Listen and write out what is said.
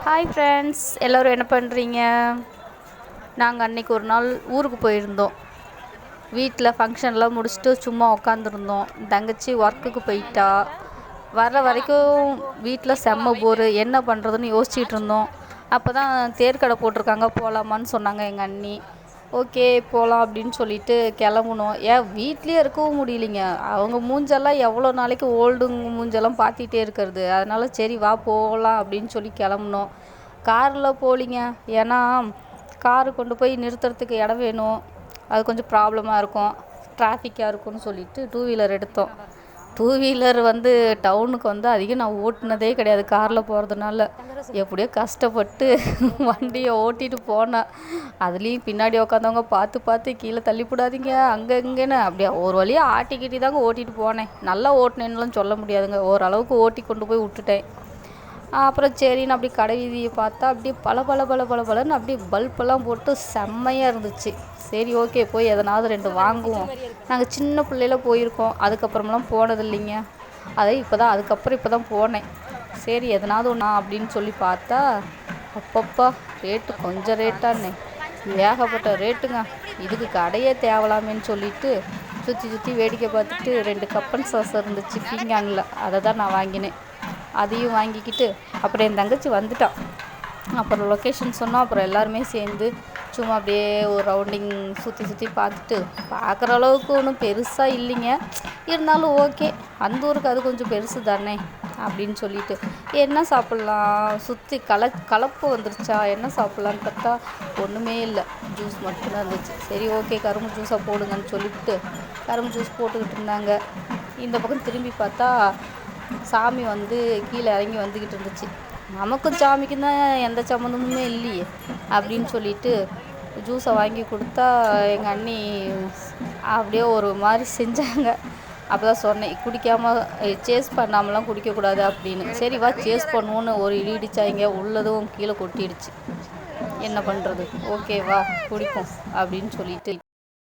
Hi friends, எல்லோரும் என்ன பண்ணுறீங்க? நாங்கள் அன்றைக்கி ஒரு நாள் ஊருக்கு போயிருந்தோம். வீட்டில் ஃபங்க்ஷன்லாம் முடிச்சுட்டு சும்மா உக்காந்துருந்தோம். தங்கச்சி ஒர்க்குக்கு போயிட்டா. வர்ற வரைக்கும் வீட்டில் செம்ம போர், என்ன பண்ணுறதுன்னு யோசிச்சுட்டு இருந்தோம். அப்போ தான் தேர்க்கடை போட்டிருக்காங்க, போகலாமான்னு சொன்னாங்க எங்கள் அண்ணி. ஓகே போகலாம் அப்படின்னு சொல்லிட்டு கிளம்புனோம். வீட்லேயே இருக்கவும் முடியலைங்க. அவங்க மூஞ்செல்லாம் எவ்வளோ நாளைக்கு ஓல்டுங்க மூஞ்செல்லாம் பார்த்துட்டே இருக்கிறது. அதனால சரி வா போகலாம் அப்படின்னு சொல்லி கிளம்புனோம். காரில் போகலிங்க. ஏன்னா காரு கொண்டு போய் நிறுத்துறதுக்கு இடம் வேணும். அது கொஞ்சம் ப்ராப்ளமாக இருக்கும், டிராஃபிக்காக இருக்கும்னு சொல்லிட்டு டூ வீலர் எடுத்தோம். டூ வீலர் டவுனுக்கு அதிகம் நான் ஓட்டினதே கிடையாது. காரில் போகிறதுனால எப்படியோ கஷ்டப்பட்டு வண்டியை ஓட்டிகிட்டு போனேன். அதுலேயும் பின்னாடி உட்காந்தவங்க பார்த்து பார்த்து கீழே தள்ளிவிடாதீங்க அங்கே இங்கேன்னு அப்படியே ஒரு வழியாக ஆட்டிக்கிட்டி தாங்க ஓட்டிகிட்டு போனேன். நல்லா ஓட்டினேன்னுலாம் சொல்ல முடியாதுங்க, ஓரளவுக்கு ஓட்டி கொண்டு போய் விட்டுட்டேன். அப்புறம் சரின்னு அப்படி கடை வீதியை பார்த்தா அப்படியே பலன்னு அப்படியே பல்பெல்லாம் போட்டு செம்மையாக இருந்துச்சு. சரி ஓகே போய் எதனாவது 2 வாங்குவோம். நாங்கள் சின்ன பிள்ளையில போயிருக்கோம், அதுக்கப்புறமெல்லாம் போனது இல்லைங்க. அதுக்கப்புறம் இப்போ தான் போனேன். சரி எதனாவது ஒன்றா அப்படின்னு சொல்லி பார்த்தா அப்பப்பா ரேட்டு கொஞ்சம் ரேட்டானே ஏகப்பட்ட ரேட்டுங்க. இதுக்கு கடையே தேவலாமேன்னு சொல்லிட்டு சுற்றி வேடிக்கை பார்த்துட்டு 2 கப்பன் சாஸ் இருந்துச்சு பீங்கானில், அதை தான் நான் வாங்கினேன். அதையும் வாங்கிக்கிட்டு அப்புறம் என் தங்கச்சி வந்துட்டான். அப்புறம் லொக்கேஷன் சொன்னோம். அப்புறம் எல்லாருமே சேர்ந்து சும்மா அப்படியே ஒரு ரவுண்டிங் சுற்றி பார்த்துட்டு, பார்க்குற அளவுக்கு ஒன்றும் பெருசாக இல்லைங்க, இருந்தாலும் ஓகே, அந்த ஊருக்கு அது கொஞ்சம் பெருசு தானே அப்படின்னு சொல்லிட்டு என்ன சாப்பிட்லாம் சுற்றி கலப்பு வந்துருச்சா, என்ன சாப்பிட்லான்னு பார்த்தா ஒன்றுமே இல்லை, ஜூஸ் மட்டும்தான் இருந்துச்சு. சரி ஓகே கரும்பு ஜூஸாக போடுங்கன்னு சொல்லிவிட்டு கரும்பு ஜூஸ் போட்டுக்கிட்டு இருந்தாங்க. இந்த பக்கம் திரும்பி பார்த்தா சாமி கீழே இறங்கி வந்துக்கிட்டு இருந்துச்சு. நமக்கும் சாமிக்கும் தான் எந்த சம்மந்தமுமே இல்லையே அப்படின்னு சொல்லிட்டு ஜூஸை வாங்கி கொடுத்தா எங்கள் அண்ணி அப்படியே ஒரு மாதிரி செஞ்சாங்க. அப்போ தான் சொன்னேன், குடிக்காமல் சேஸ் பண்ணாமலாம் குடிக்கக்கூடாது அப்படின்னு. சரி வா சேஸ் பண்ணுவோன்னு ஒரு இடிச்சாங்க, உள்ளதும் கீழே கொட்டிடுச்சு. என்ன பண்ணுறது, ஓகே வா குடிப்போம் அப்படின்னு சொல்லிட்டு